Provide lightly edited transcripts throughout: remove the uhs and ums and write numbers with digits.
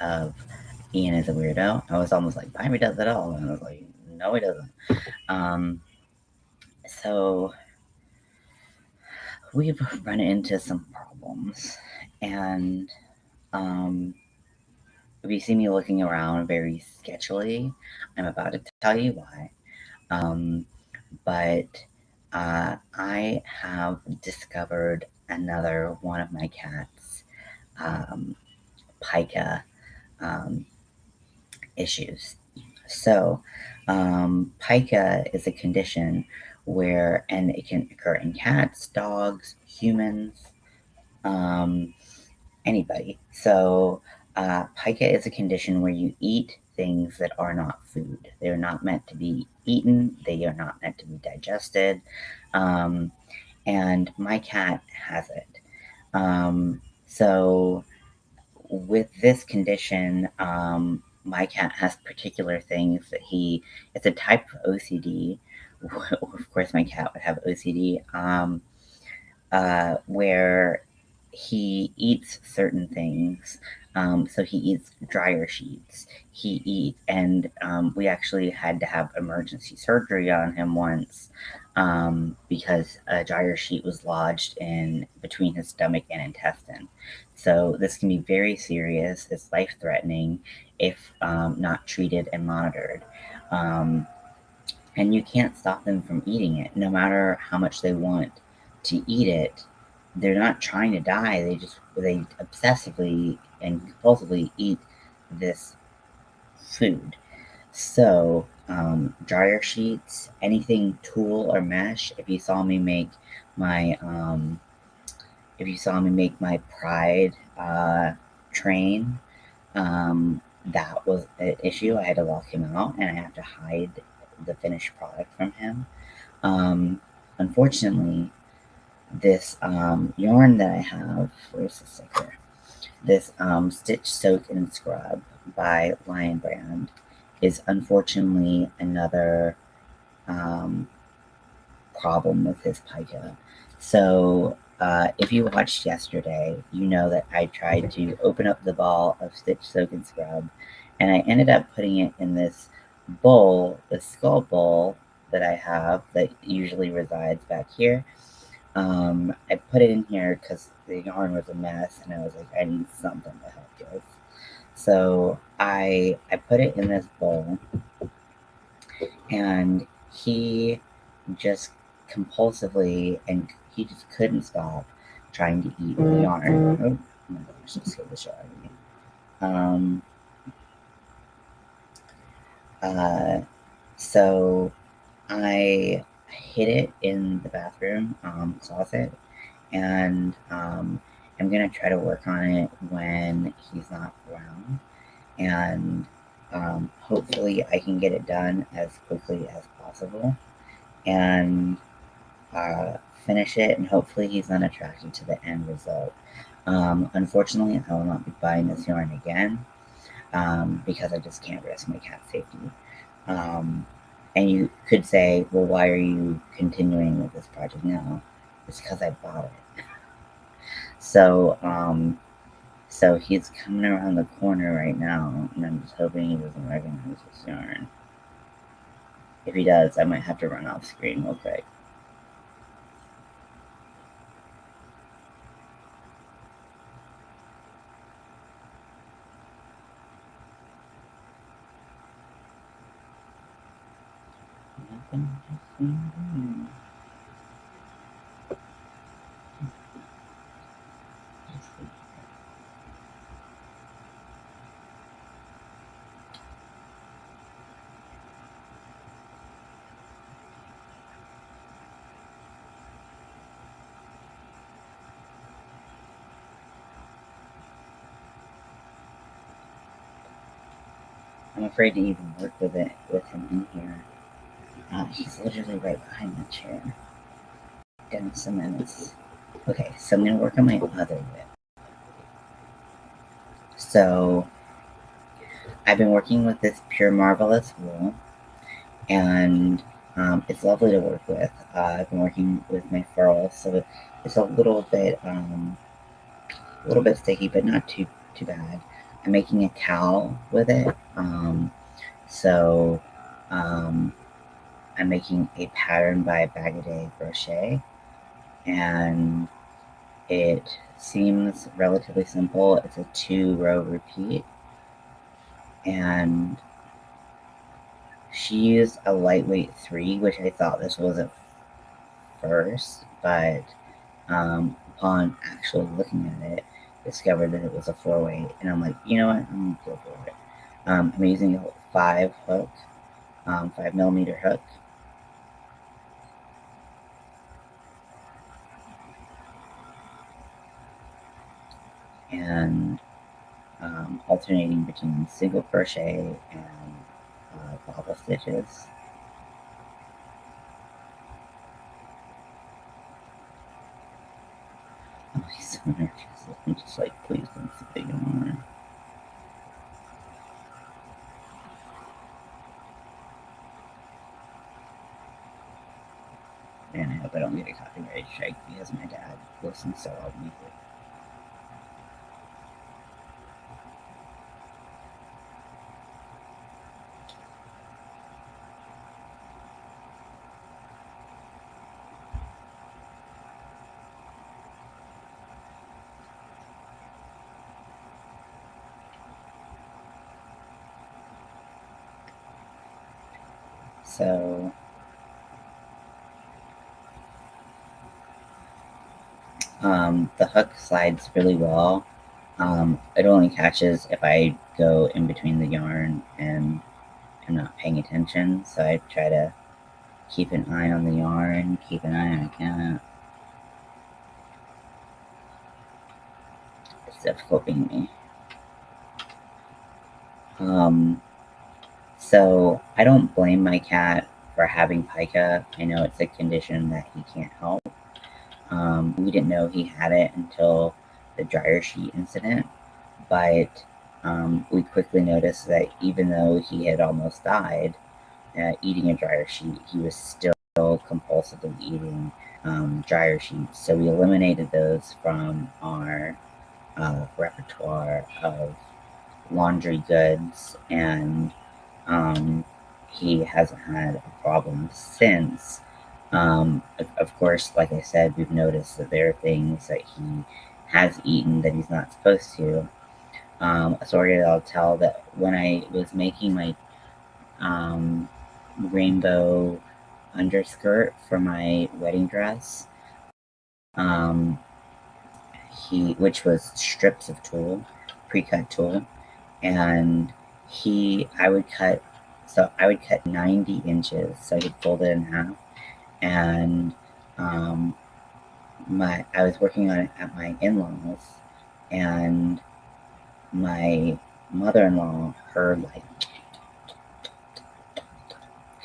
of Ian is a weirdo. I was almost like, Bobby does it all. And I was like, no, he doesn't. So we've run into some problems. And if you see me looking around very sketchily, I'm about to tell you why. But I have discovered another one of my cats' pica issues. So, pica is a condition where, and it can occur in cats, dogs, humans, um, anybody. So, pica is a condition where you eat things that are not food. They're not meant to be eaten, they are not meant to be digested. And my cat has it. So, with this condition, my cat has particular things that it's a type of OCD. Of course, my cat would have OCD, where he eats certain things. So he eats dryer sheets. And we actually had to have emergency surgery on him once because a dryer sheet was lodged in between his stomach and intestine. So this can be very serious. It's life threatening if not treated and monitored. And you can't stop them from eating it, no matter how much they want to eat it. They're not trying to die. They obsessively and compulsively eat this food. So, dryer sheets, anything tulle or mesh. My, if you saw me make my Pride train, that was an issue. I had to lock him out, and I have to hide the finished product from him. Unfortunately, this yarn that I have, where's the sticker? This Stitch, Soak, and Scrub by Lion Brand is unfortunately another problem with his pica. So, if you watched yesterday, you know that I tried to open up the ball of Stitch, Soak, and Scrub, and I ended up putting it in this bowl, the skull bowl that I have that usually resides back here. I put it in here because the yarn was a mess, and I was like, I need something to help with. So I put it in this bowl, and he just compulsively, and he just couldn't stop trying to eat the yarn. Oh my gosh, that scared the shit out of me. So I hid it in the bathroom closet, and I'm gonna try to work on it when he's not around, and hopefully I can get it done as quickly as possible, and finish it, and hopefully he's not attracted to the end result. Unfortunately, I will not be buying this yarn again because I just can't risk my cat's safety. And you could say, well, why are you continuing with this project now? It's because I bought it. So, so he's coming around the corner right now, and I'm just hoping he doesn't recognize this yarn. If he does, I might have to run off screen real quick. I'm afraid to even work with him in here. He's literally right behind the chair. Goodness, a minutes. Okay, so I'm gonna work on my other WIP. So I've been working with this Pure Marvelous wool, and it's lovely to work with. I've been working with my furls, so it's a little bit sticky, but not too bad. I'm making a cowl with it. So um, I'm making a pattern by Bag a Day Crochet, and it seems relatively simple. It's a 2-row repeat, and she used a lightweight 3, which I thought this was at first, but upon actually looking at it, discovered that it was a 4-weight, and I'm like, you know what, I'm gonna go for it. I'm using a 5 hook, 5mm hook, and alternating between single crochet and bobble stitches. I'm like so nervous. I'm just like, please don't see the yarn. And I hope I don't get a copyright strike because my dad listens to all music. So the hook slides really well. It only catches if I go in between the yarn and I'm not paying attention. So I try to keep an eye on the yarn, keep an eye on the cat. It's difficult being me. So I don't blame my cat for having pica. I know it's a condition that he can't help. We didn't know he had it until the dryer sheet incident, but we quickly noticed that even though he had almost died eating a dryer sheet, he was still compulsively eating dryer sheets. So we eliminated those from our repertoire of laundry goods, and um, he hasn't had a problem since. Of course, like I said, we've noticed that there are things that he has eaten that he's not supposed to. A story that I'll tell, that when I was making my um, rainbow underskirt for my wedding dress, um, which was strips of tulle, pre-cut tulle, and I would cut, so I would cut 90 inches, so I could fold it in half, and um, I was working on it at my in-laws, and my mother-in-law heard like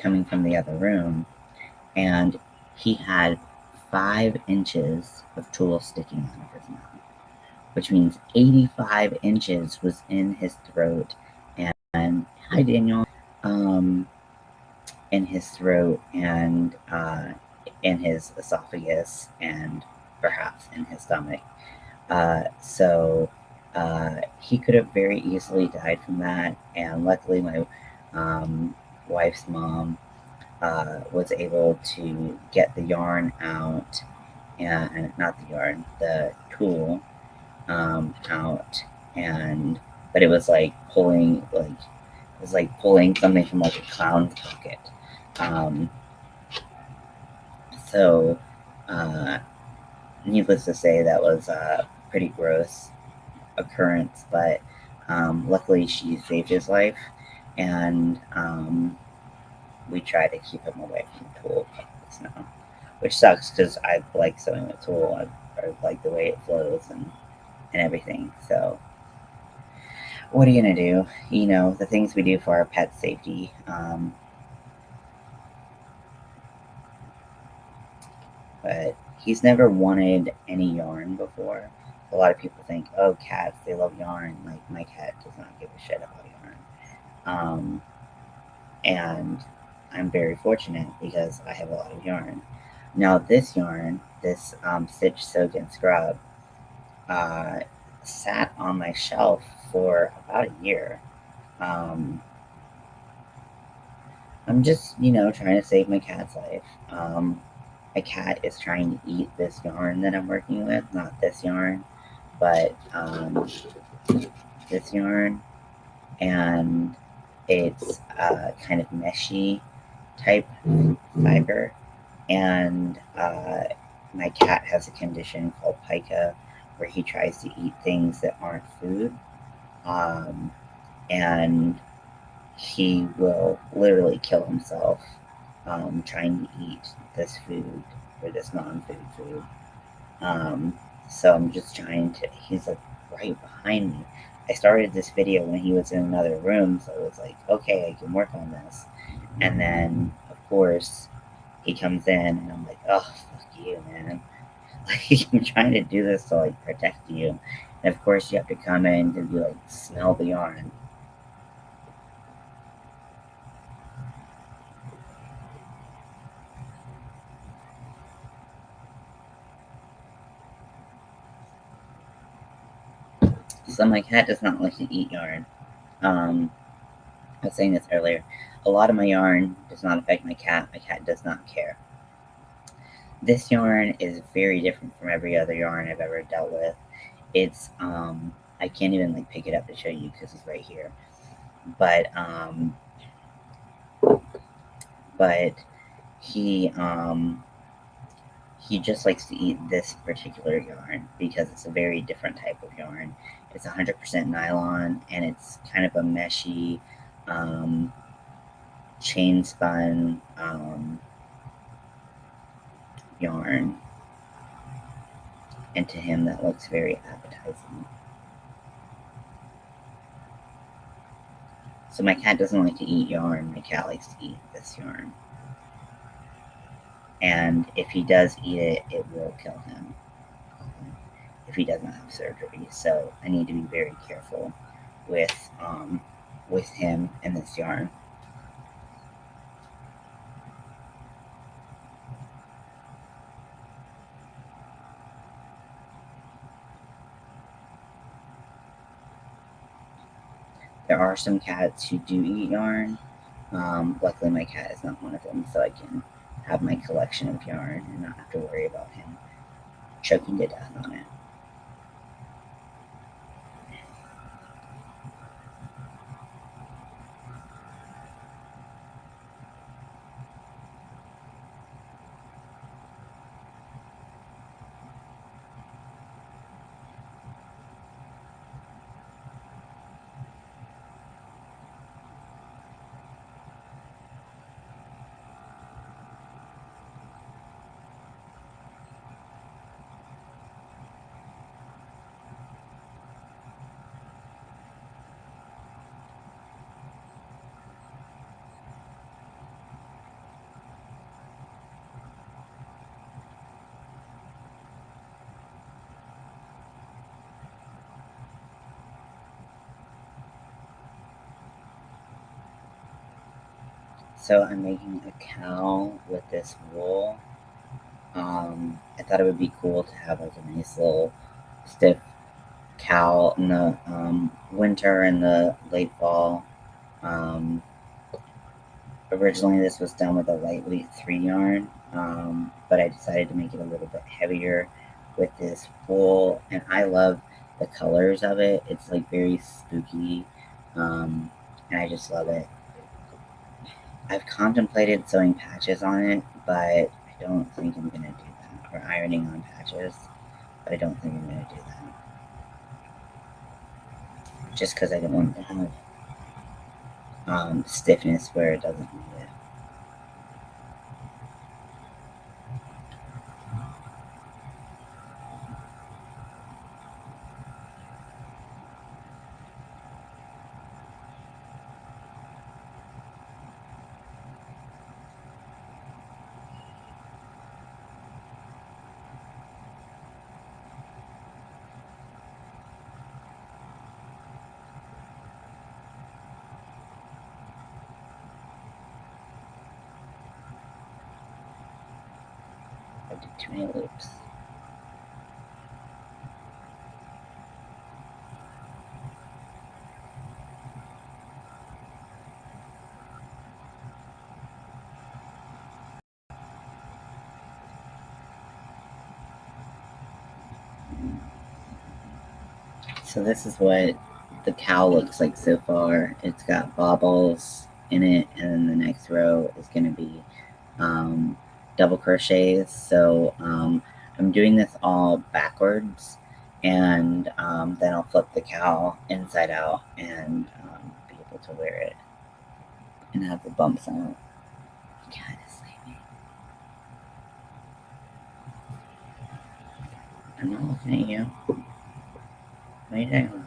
coming from the other room, and he had 5 inches of tulle sticking out of his mouth, which means 85 inches was in his throat, and hi Daniel, um, in his throat, and in his esophagus, and perhaps in his stomach. So he could have very easily died from that, and luckily my wife's mom was able to get the yarn out, and not the yarn, the tulle out, and but it was like pulling something from like a clown's pocket. Um, so, uh, needless to say, that was a pretty gross occurrence, but luckily she saved his life, and we try to keep him away from tulle pockets now, which sucks because I like sewing with tulle. I like the way it flows and everything. So, what are you gonna do? You know, the things we do for our pet safety. But he's never wanted any yarn before. A lot of people think, oh, cats, they love yarn. Like, my cat does not give a shit about yarn. Um, and I'm very fortunate because I have a lot of yarn. Now, this yarn, this Stitch, Soak, and Scrub, uh, sat on my shelf for about a year. Um, I'm just, trying to save my cat's life. My cat is trying to eat this yarn that I'm working with, not this yarn, but this yarn, and it's kind of meshy type fiber, and my cat has a condition called pica where he tries to eat things that aren't food, um, and he will literally kill himself trying to eat this food or this non-food food. Um, so I'm just trying to. He's like right behind me. I started this video when he was in another room, so I was like, okay, I can work on this. And then, of course, he comes in, and I'm like, oh, fuck you, man. Like, I'm trying to do this to like protect you, and of course, you have to come in to be like smell the yarn. So my cat does not like to eat yarn. Um, I was saying this earlier. A lot of my yarn does not affect my cat. My cat does not care. This yarn is very different from every other yarn I've ever dealt with. It's I can't even like pick it up to show you because it's right here. But but he he just likes to eat this particular yarn because it's a very different type of yarn. It's 100% nylon, and it's kind of a meshy um, chain spun yarn, and to him that looks very appetizing. So my cat doesn't like to eat yarn. My cat likes to eat this yarn. And if he does eat it, it will kill him if he doesn't have surgery. So I need to be very careful with with him and this yarn. There are some cats who do eat yarn. Luckily, my cat is not one of them, so I can have my collection of yarn and not have to worry about him choking to death on it. So I'm making a cowl with this wool. I thought it would be cool to have like a nice little stiff cowl in the winter and the late fall. Um, Originally, this was done with a lightweight 3 yarn, but I decided to make it a little bit heavier with this wool, and I love the colors of it. It's like very spooky, and I just love it. I've contemplated sewing patches on it, but I don't think I'm gonna do that, or ironing on patches, but I don't think I'm gonna do that. Just because I don't want to have stiffness where it doesn't need it. I did too many loops. So this is what the cowl looks like so far. It's got baubles in it, and then the next row is going to be double crochets. So I'm doing this all backwards, and then I'll flip the cowl inside out and be able to wear it and have the bumps on it. God, it's sleepy. I'm not looking at you. What are you talking about?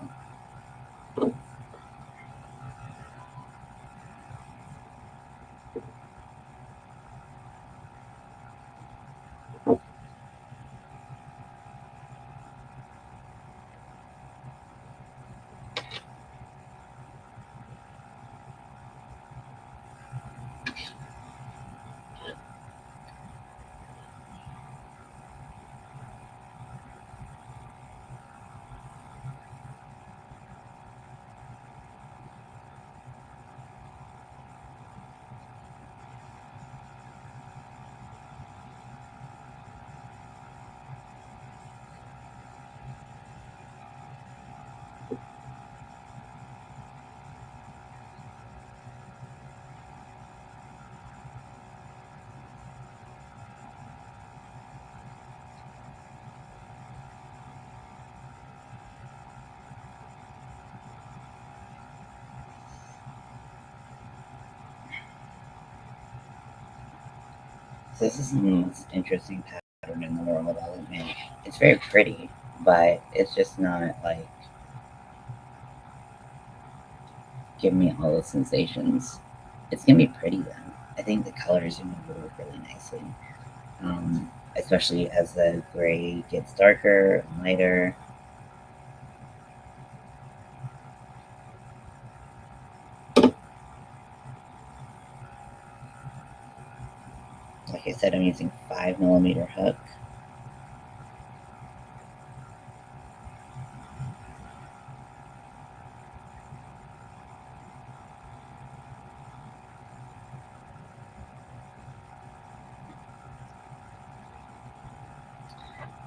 So this is the most interesting pattern in the world, I'll admit. It's very pretty, but it's just not like giving me all the sensations. It's gonna be pretty though. I think the colors are gonna work really nicely, especially as the gray gets darker and lighter. Like I said, I'm using 5mm hook.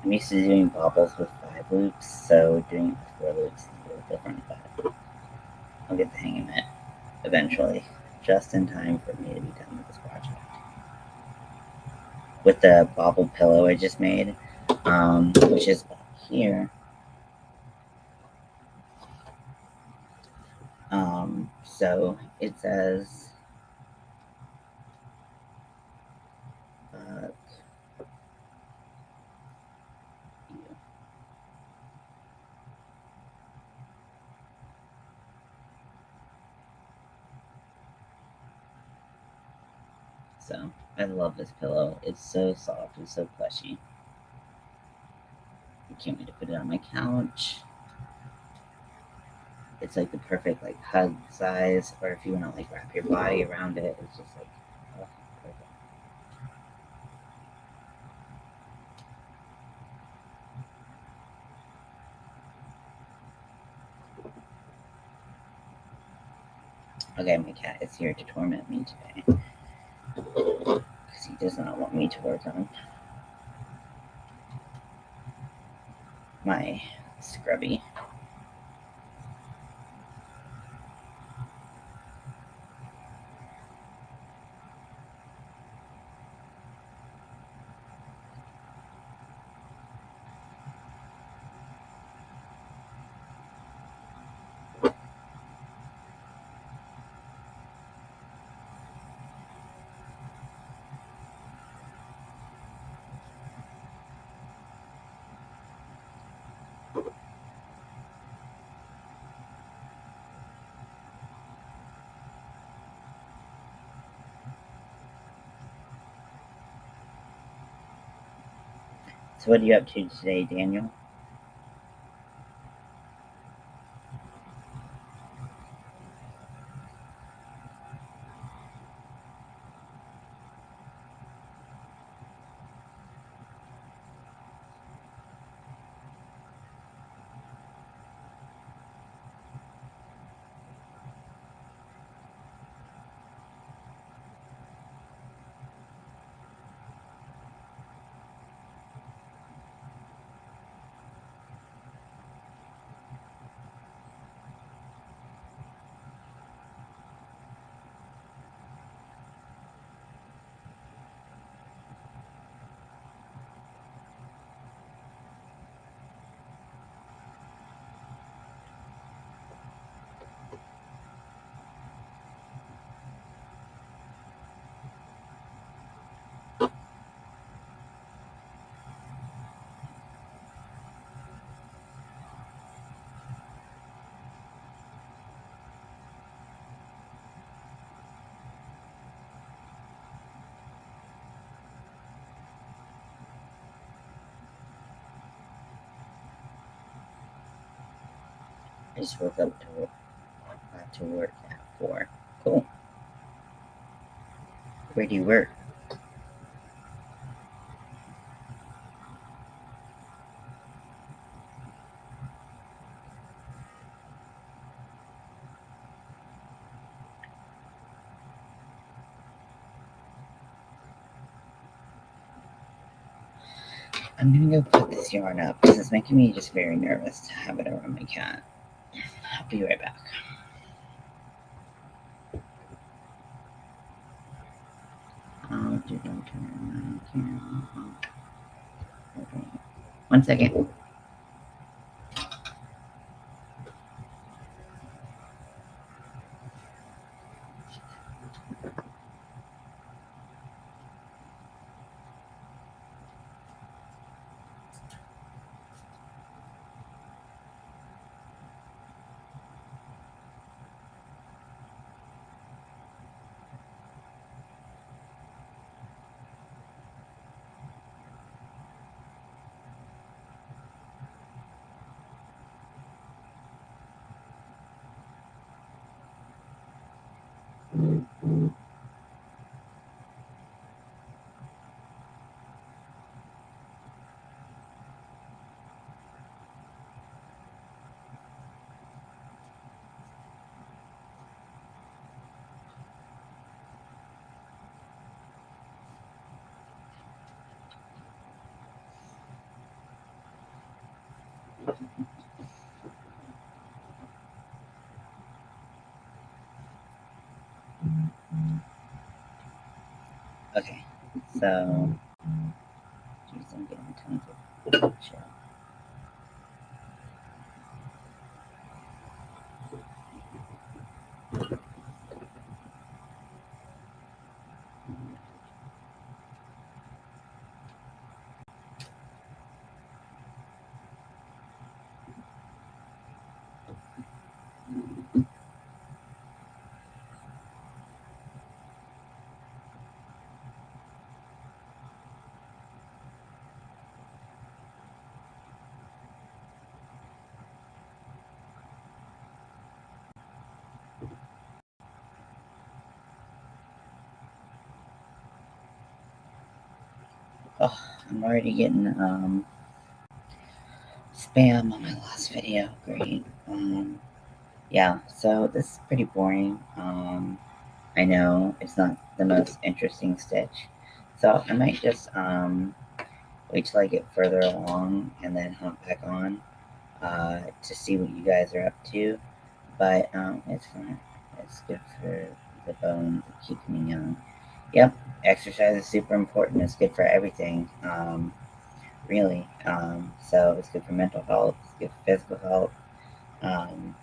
I'm used to doing baubles with 5 loops, so doing it with 4 loops is a little different, but I'll get the hang of it eventually, just in time for me to be done with this project. With the bobble pillow I just made, which is back here. So it says, uh, so I love this pillow. It's so soft and so plushy. I can't wait to put it on my couch. It's like the perfect like hug size, or if you want to like wrap your body around it, it's just like oh, perfect. Okay, my cat is here to torment me today because he does not want me to work on my scrubby. So what are you up to today, Daniel? just woke up to work at 4. Cool. Where do you work? I'm gonna go put this yarn up because it's making me just very nervous to have it around my cat. I'll be right back. One second. Okay, so geez, I'm getting tons of shit. Oh, I'm already getting spam on my last video. Great. Yeah, so this is pretty boring. I know it's not the most interesting stitch, so I might just wait till I get further along and then hop back on to see what you guys are up to. But it's fun. It's good for the bones, it keeps me young. Yep, exercise is super important. It's good for everything, really. So it's good for mental health. It's good for physical health. Um,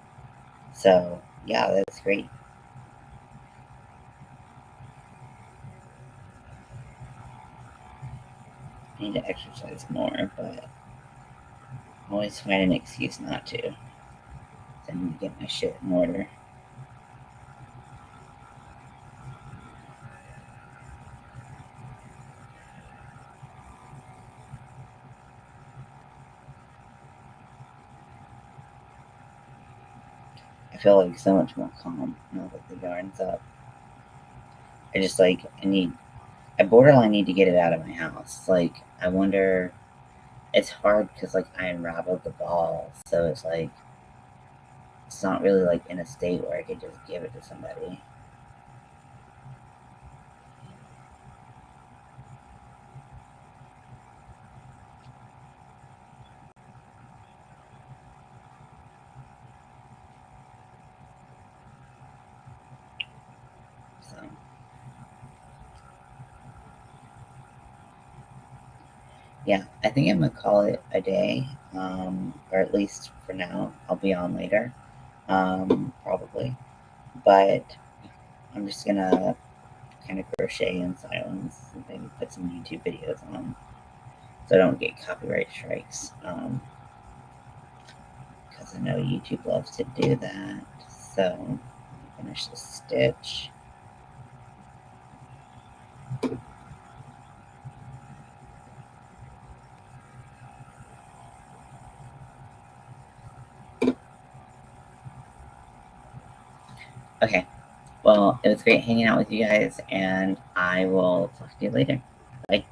so yeah, that's great. I need to exercise more, but I always find an excuse not to. I need to get my shit in order. I feel like so much more calm now that the yarn's up. I just like I borderline need to get it out of my house. Like I wonder, it's hard because like I unraveled the ball, so it's like it's not really like in a state where I could just give it to somebody. So yeah, I think I'm gonna call it a day, or at least for now. I'll be on later, probably, but I'm just gonna kind of crochet in silence and maybe put some YouTube videos on so I don't get copyright strikes. Because I know YouTube loves to do that. So finish the stitch. Okay. Well, it was great hanging out with you guys, and I will talk to you later. Bye.